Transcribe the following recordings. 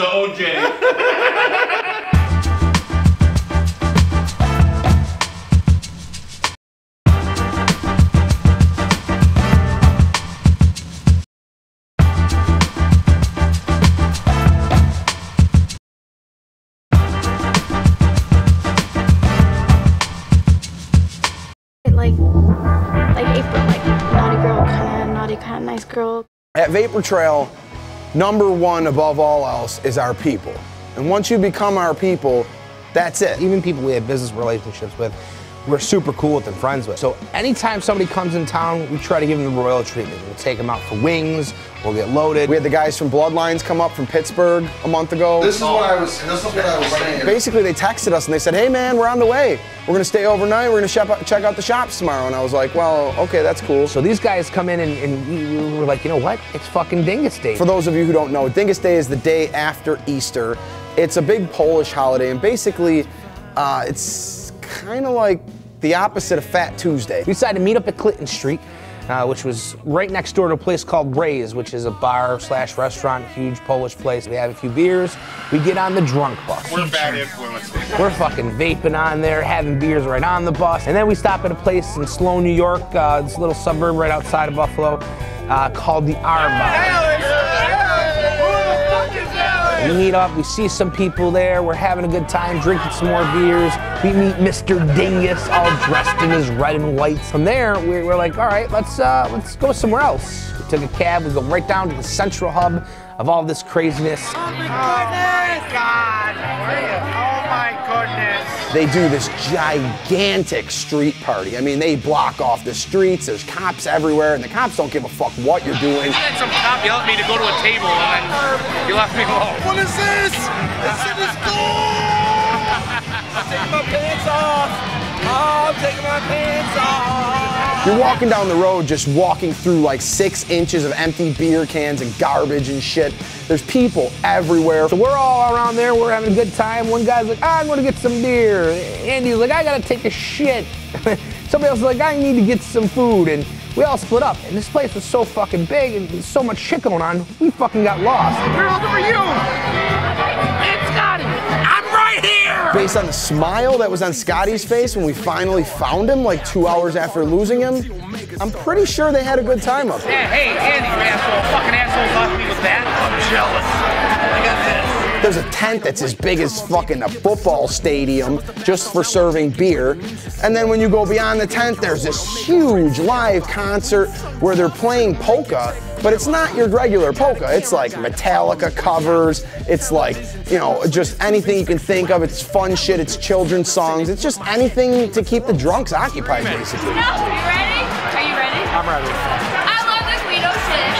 the OJ. Like April, like naughty girl, kind of nice girl. At Vapor Trail, #1 above all else is our people. And once you become our people, that's it. Even people we have business relationships with, we're super cool with and friends with. So anytime somebody comes in town, we try to give them the royal treatment. We'll take them out for wings, we'll get loaded. We had the guys from Bloodlines come up from Pittsburgh a month ago. This is what I was saying. Basically, they texted us and they said, hey man, we're on the way. We're gonna stay overnight, we're gonna check out the shops tomorrow. And I was like, well, okay, that's cool. So these guys come in and we were like, you know what? It's fucking Dingus Day. For those of you who don't know, Dingus Day is the day after Easter. It's a big Polish holiday, and basically, it's kind of like the opposite of Fat Tuesday. We decided to meet up at Clinton Street, which was right next door to a place called Ray's, which is a bar/restaurant, huge Polish place. We have a few beers, we get on the drunk bus. We're bad influences. We're fucking vaping on there, having beers right on the bus. And then we stop at a place in Sloan, New York, this little suburb right outside of Buffalo, called the R-Bar. We meet up, we see some people there, we're having a good time, drinking some more beers. We meet Mr. Dingus, all dressed in his red and white. From there, we're like, all right, let's go somewhere else. We took a cab, we go right down to the central hub of all this craziness. Oh my God! Oh my goodness! They do this gigantic street party. I mean, they block off the streets, there's cops everywhere, and the cops don't give a fuck what you're doing. I had some cop yell at me to go to a table, and then he left me alone. What is this? This shit is cool! I'm taking my pants off! Oh, I'm taking my pants off! You're walking down the road, just walking through like 6 inches of empty beer cans and garbage and shit. There's people everywhere. So we're all around there, we're having a good time. One guy's like, I'm gonna get some beer. Andy's like, I gotta take a shit. Somebody else is like, I need to get some food. And we all split up. And this place was so fucking big and there's so much shit going on, we fucking got lost. We're looking for you! It's Scotty! I'm right here! Based on the smile that was on Scotty's face when we finally found him, like 2 hours after losing him, I'm pretty sure they had a good time up here. Yeah, hey, Andy, you asshole. Fucking asshole left me with that. I'm jealous. I got this. There's a tent that's as big as fucking a football stadium just for serving beer. And then when you go beyond the tent, there's this huge live concert where they're playing polka, but it's not your regular polka. It's like Metallica covers. It's like, you know, just anything you can think of. It's fun shit. It's children's songs. It's just anything to keep the drunks occupied, basically. Are you ready? Are you ready? I'm ready. I love this Guido shit.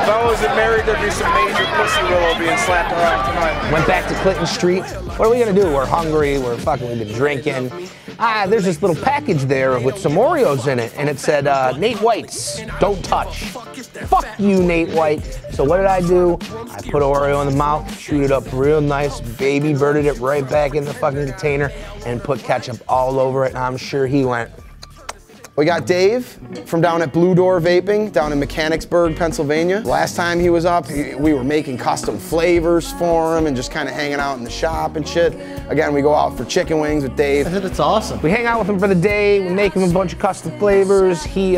If I wasn't married, there'd be some major pussy willow being slapped around tonight. Went back to Clinton Street. What are we gonna do? We're hungry, we've been drinking. There's this little package there with some Oreos in it, and it said, Nate White's, don't touch. Fuck you, Nate White. So what did I do? I put Oreo in the mouth, chewed it up real nice, baby birded it right back in the fucking container, and put ketchup all over it, and I'm sure he went. We got Dave from down at Blue Door Vaping down in Mechanicsburg, Pennsylvania. Last time he was up, we were making custom flavors for him and just kind of hanging out in the shop and shit. Again, we go out for chicken wings with Dave. I think it's awesome. We hang out with him for the day, we make him a bunch of custom flavors. He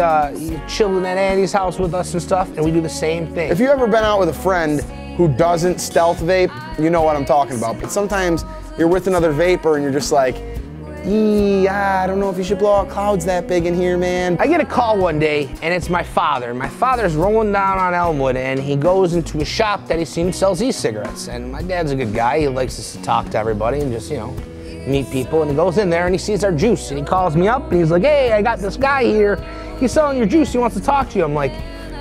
chilled at Andy's house with us and stuff, and we do the same thing. If you've ever been out with a friend who doesn't stealth vape, you know what I'm talking about. But sometimes you're with another vapor and you're just like, I don't know if you should blow out clouds that big in here, man. I get a call one day, and it's my father. My father's rolling down on Elmwood, and he goes into a shop that he's seen sells e-cigarettes. And my dad's a good guy. He likes us to talk to everybody and just, you know, meet people. And he goes in there, and he sees our juice, and he calls me up, and he's like, hey, I got this guy here. He's selling your juice. He wants to talk to you. I'm like,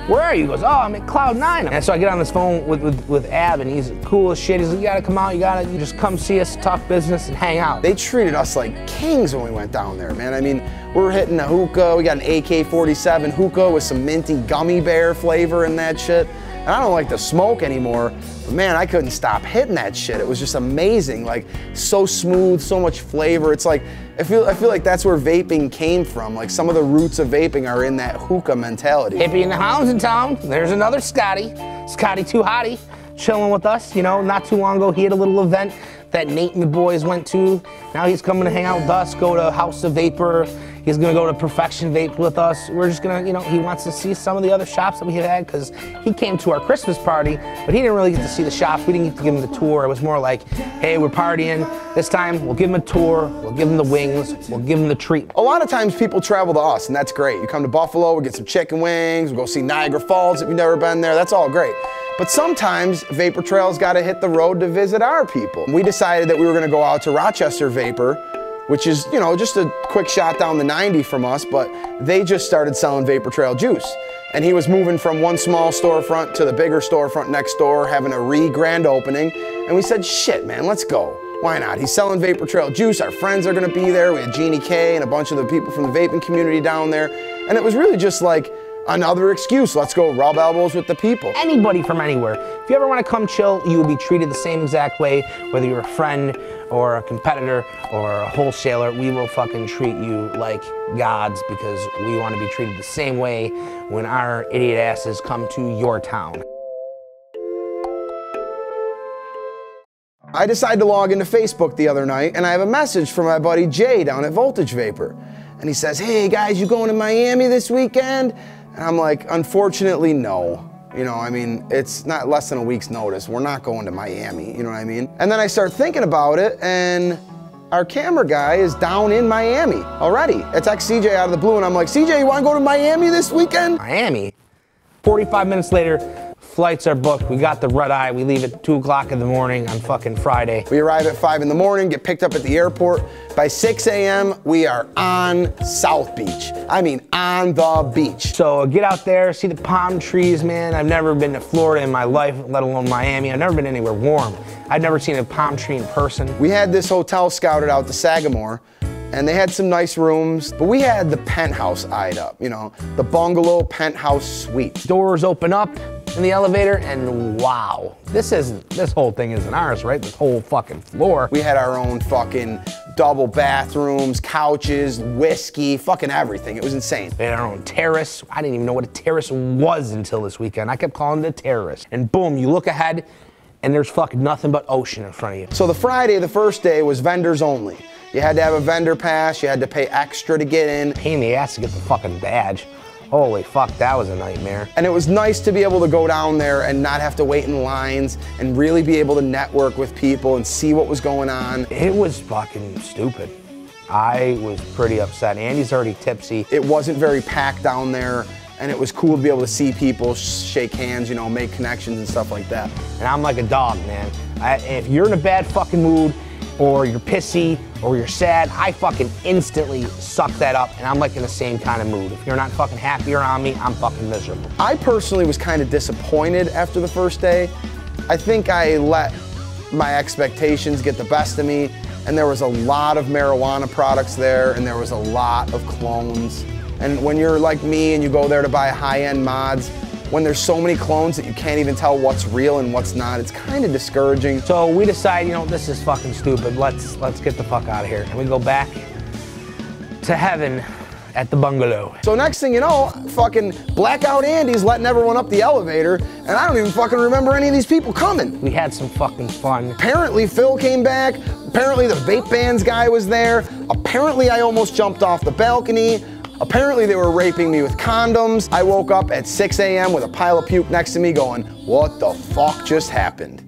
where are you? He goes, oh, I'm at Cloud 9. And so I get on this phone with Ab, and he's cool as shit. He's like, you gotta come out, you just come see us, talk business, and hang out. They treated us like kings when we went down there, man. I mean, we're hitting a hookah. We got an AK-47 hookah with some minty gummy bear flavor in that shit. And I don't like to smoke anymore, but man, I couldn't stop hitting that shit. It was just amazing, like so smooth, so much flavor. It's like, I feel like that's where vaping came from. Like some of the roots of vaping are in that hookah mentality. Hippie and the Hounds in town. There's another Scotty. Scotty Too Hottie, chilling with us. You know, not too long ago, he had a little event that Nate and the boys went to. Now he's coming to hang out with us, go to House of Vapor. He's gonna go to Perfection Vape with us. We're just gonna, you know, he wants to see some of the other shops that we have had because he came to our Christmas party, but he didn't really get to see the shops. We didn't get to give him the tour. It was more like, hey, we're partying. This time, we'll give him a tour. We'll give him the wings. We'll give him the treat. A lot of times people travel to us, and that's great. You come to Buffalo, we get some chicken wings, we'll go see Niagara Falls if you've never been there. That's all great. But sometimes Vapor Trail's gotta hit the road to visit our people. We decided that we were gonna go out to Rochester Vapor, which is, you know, just a quick shot down the 90 from us, but they just started selling Vapor Trail juice. And he was moving from one small storefront to the bigger storefront next door, having a re-grand opening. And we said, shit, man, let's go. Why not? He's selling Vapor Trail juice. Our friends are gonna be there. We had Jeannie K and a bunch of the people from the vaping community down there. And it was really just like, another excuse. Let's go rub elbows with the people. Anybody from anywhere. If you ever want to come chill, you will be treated the same exact way, whether you're a friend or a competitor or a wholesaler. We will fucking treat you like gods because we want to be treated the same way when our idiot asses come to your town. I decided to log into Facebook the other night and I have a message from my buddy Jay down at Voltage Vapor. And he says, hey guys, you going to Miami this weekend? And I'm like, unfortunately, no. You know, I mean, it's not less than a week's notice. We're not going to Miami, you know what I mean? And then I start thinking about it, and our camera guy is down in Miami already. I text CJ out of the blue, and I'm like, CJ, you wanna go to Miami this weekend? Miami? 45 minutes later, flights are booked. We got the red eye. We leave at 2 o'clock in the morning on fucking Friday. We arrive at 5 in the morning, get picked up at the airport. By 6 a.m., we are on South Beach. I mean, on the beach. So get out there, see the palm trees, man. I've never been to Florida in my life, let alone Miami. I've never been anywhere warm. I've never seen a palm tree in person. We had this hotel scouted out to Sagamore, and they had some nice rooms, but we had the penthouse eyed up, you know, the bungalow penthouse suite. Doors open up in the elevator, and wow, this whole thing isn't ours, right? This whole fucking floor. We had our own fucking double bathrooms, couches, whiskey, fucking everything. It was insane. We had our own terrace. I didn't even know what a terrace was until this weekend. I kept calling it a terrace. And boom, you look ahead, and there's fucking nothing but ocean in front of you. So the Friday, the first day, was vendors only. You had to have a vendor pass, you had to pay extra to get in. Pain in the ass to get the fucking badge. Holy fuck, that was a nightmare. And it was nice to be able to go down there and not have to wait in lines and really be able to network with people and see what was going on. It was fucking stupid. I was pretty upset. Andy's already tipsy. It wasn't very packed down there, and it was cool to be able to see people, shake hands, you know, make connections and stuff like that. And I'm like a dog, man. If you're in a bad fucking mood, or you're pissy, or you're sad, I fucking instantly suck that up, and I'm like in the same kind of mood. If you're not fucking happy around me, I'm fucking miserable. I personally was kind of disappointed after the first day. I think I let my expectations get the best of me, and there was a lot of marijuana products there, and there was a lot of clones. And when you're like me and you go there to buy high-end mods, when there's so many clones that you can't even tell what's real and what's not, it's kind of discouraging. So we decide, you know, this is fucking stupid. Let's get the fuck out of here. And we go back to heaven at the bungalow. So next thing you know, fucking Blackout Andy's letting everyone up the elevator, and I don't even fucking remember any of these people coming. We had some fucking fun. Apparently Phil came back. Apparently the Vape Bands guy was there. Apparently I almost jumped off the balcony. Apparently they were raping me with condoms. I woke up at 6 a.m. with a pile of puke next to me going, what the fuck just happened?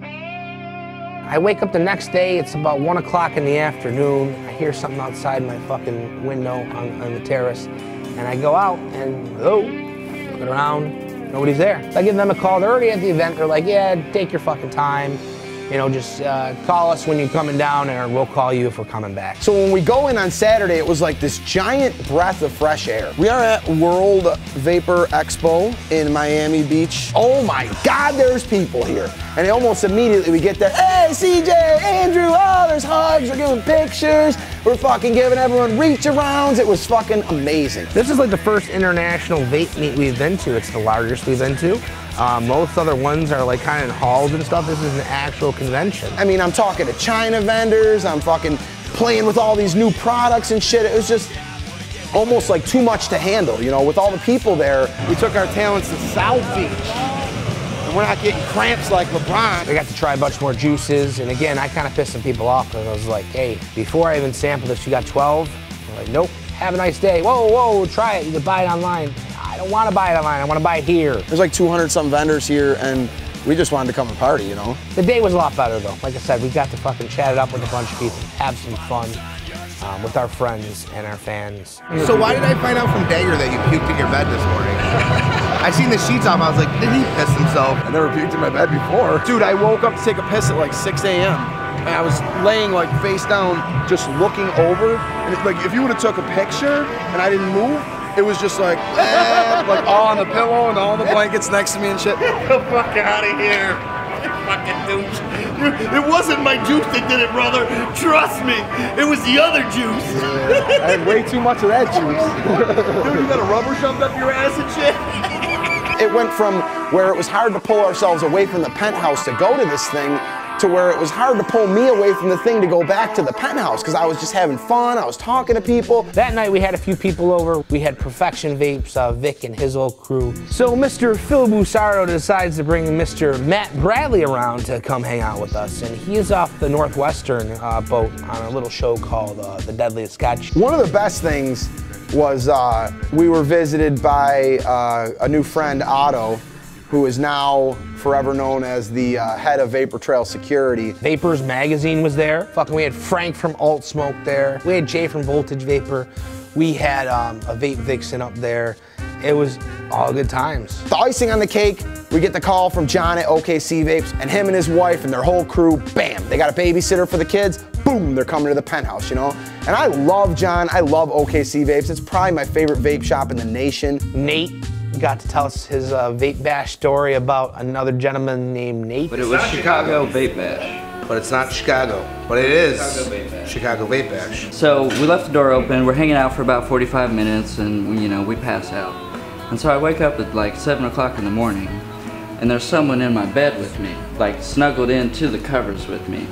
I wake up the next day, it's about 1 o'clock in the afternoon. I hear something outside my fucking window on the terrace. And I go out and, hello, look around, nobody's there. So I give them a call, they're already at the event. They're like, yeah, take your fucking time. you know, just call us when you're coming down, or we'll call you if we're coming back. So when we go in on Saturday, it was like this giant breath of fresh air. We are at World Vapor Expo in Miami Beach. Oh my God, there's people here. And almost immediately we get there, hey, CJ, Andrew, oh, there's hugs, we're giving pictures, we're fucking giving everyone reach arounds. It was fucking amazing. This is like the first international vape meet we've been to. It's the largest we've been to. Most other ones are like kind of in halls and stuff. This is an actual convention. I mean, I'm talking to China vendors, I'm fucking playing with all these new products and shit. It was just almost like too much to handle, you know, with all the people there. We took our talents to South Beach. And we're not getting cramps like LeBron. I got to try a bunch more juices, and again, I kind of pissed some people off because I was like, hey, before I even sampled this, you got 12? I'm like, nope, have a nice day. Whoa, whoa, try it, you can buy it online. I don't want to buy it online, I want to buy it here. There's like 200 some vendors here, and we just wanted to come and party, you know? The day was a lot better though. Like I said, we got to fucking chat it up with a bunch of people, have some fun with our friends and our fans. So why did I find out from Dagger that you puked in your bed this morning? I seen the sheets off, I was like, did he piss himself? I never puked in my bed before. Dude, I woke up to take a piss at like 6 a.m. And I was laying like face down, just looking over. And it's like, if you would have took a picture and I didn't move, it was just like all on the pillow and all the blankets next to me and shit. Get the fuck out of here. You fucking douche. It wasn't my juice that did it, brother. Trust me. It was the other juice. Yeah, I had way too much of that juice. Dude, you got a rubber shoved up your ass and shit? It went from where it was hard to pull ourselves away from the penthouse to go to this thing to where it was hard to pull me away from the thing to go back to the penthouse because I was just having fun, I was talking to people. That night we had a few people over. We had Perfection Vapes, Vic and his whole crew. So Mr. Phil Busardo decides to bring Mr. Matt Bradley around to come hang out with us, and he is off the Northwestern boat on a little show called The Deadliest Sketch. One of the best things was we were visited by a new friend, Otto, who is now forever known as the head of Vapor Trail Security. Vapors Magazine was there. Fucking, we had Frank from Alt Smoke there. We had Jay from Voltage Vapor. We had a Vape Vixen up there. It was all good times. The icing on the cake, we get the call from John at OKC Vapes, and him and his wife and their whole crew, bam, they got a babysitter for the kids, boom, they're coming to the penthouse, you know? And I love John, I love OKC Vapes. It's probably my favorite vape shop in the nation. Nate got to tell us his vape bash story about another gentleman named Nate. But it was Chicago Vape Bash. But it's not Chicago. But it is Chicago Chicago Vape Vape Bash. Bash. So we left the door open, we're hanging out for about 45 minutes, and you know, we pass out. And so I wake up at like 7 o'clock in the morning, and there's someone in my bed with me, like snuggled into the covers with me.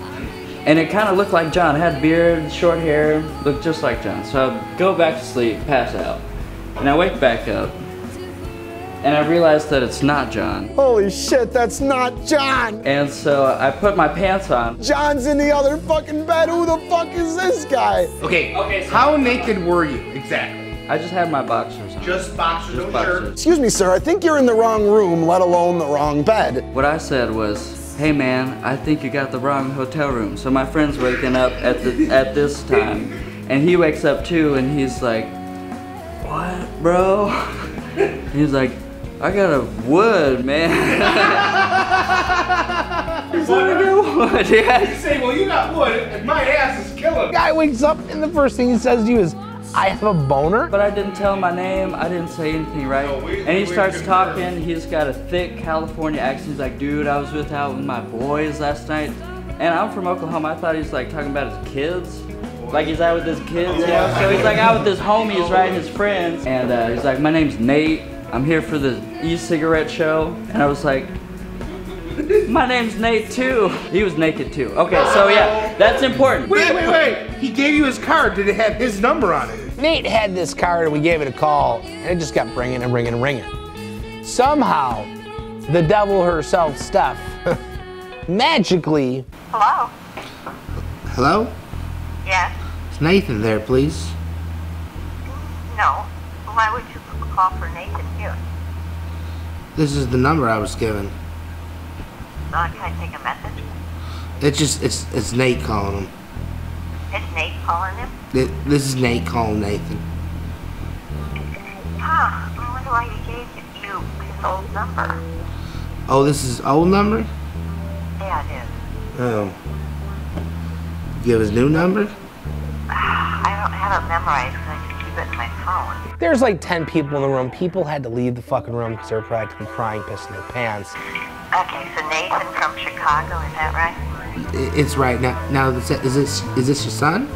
And it kind of looked like John. Had beard, short hair, looked just like John. So I go back to sleep, pass out, and I wake back up, and I realized that it's not John. Holy shit, that's not John! And so I put my pants on. John's in the other fucking bed, who the fuck is this guy? Okay, so how naked were you exactly? I just had my boxers on. Just boxers, Just no boxers. shirt. Excuse me, sir, I think you're in the wrong room, let alone the wrong bed. What I said was, hey man, I think you got the wrong hotel room. So my friend's waking up at this time, and he wakes up too, and he's like, what, bro? He's like, I got a wood, man. He's like, I got wood, yeah. You say, well, you got wood, and my ass is killing. Guy wakes up and the first thing he says to you is, I have a boner? But I didn't tell him my name, I didn't say anything, right? And he starts talking, he's got a thick California accent. He's like, dude, I was out with my boys last night. And I'm from Oklahoma, I thought he was like talking about his kids. Like he's out with his kids, you know? So he's like out with his homies, right, his friends. And he's like, my name's Nate, I'm here for the e-cigarette show. And I was like, my name's Nate too. He was naked too. Okay, so yeah, that's important. Wait. He gave you his card. Did it have his number on it? Nate had this card and we gave it a call and it just kept ringing and ringing and ringing. Somehow, the devil herself, Steph, magically... Hello? Hello? Yes? Is Nathan there, please? No. Why would you call for Nathan here? This is the number I was given. Can I take a message? It's Nate calling him. It's Nate calling him? This is Nate calling Nathan. I wonder why he gave you his old number. Oh, this is old number? Yeah, it is. Oh. You have his new number? I don't have it memorized because I just keep it in my phone. There's like 10 people in the room. People had to leave the fucking room because they were practically crying, pissing their pants. Okay, so Nathan from Chicago, is that right? It's right. Now is this your son?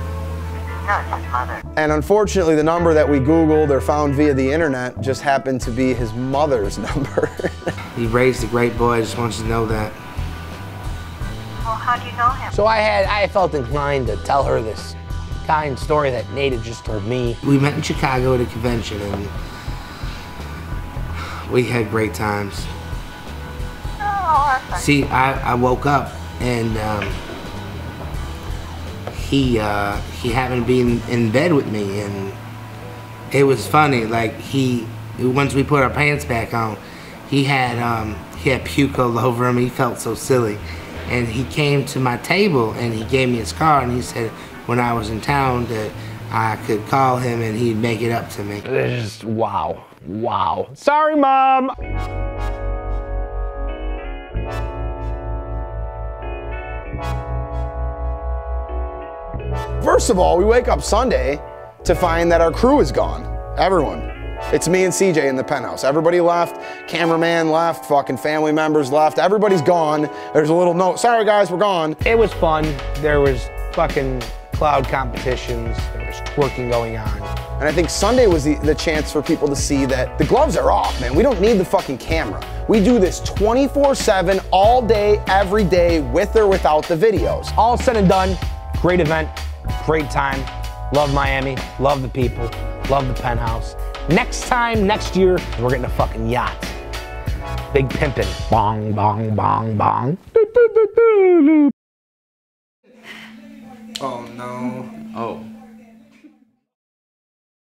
No, it's his mother. And unfortunately, the number that we Googled or found via the internet just happened to be his mother's number. He raised a great boy. I just want you to know that. Well, how do you know him? So I felt inclined to tell her this kind story that Nate had just told me. We met in Chicago at a convention and we had great times. Oh, that's nice. See, I woke up and he happened to be in bed with me, and it was funny. Like once we put our pants back on, he had puke all over him. He felt so silly, and he came to my table and he gave me his card and he said when I was in town that I could call him and he'd make it up to me. It's just wow, wow. Sorry, Mom. First of all, we wake up Sunday to find that our crew is gone. Everyone. It's me and CJ in the penthouse. Everybody left, cameraman left, fucking family members left. Everybody's gone. There's a little note, sorry guys, we're gone. It was fun. There was fucking cloud competitions. There was twerking going on. And I think Sunday was the chance for people to see that the gloves are off, man. We don't need the fucking camera. We do this 24/7, all day, every day, with or without the videos. All said and done, great event, great time. Love Miami, love the people, love the penthouse. Next time, next year, we're getting a fucking yacht. Big pimpin'. Bong, bong, bong, bong. Oh no. Oh.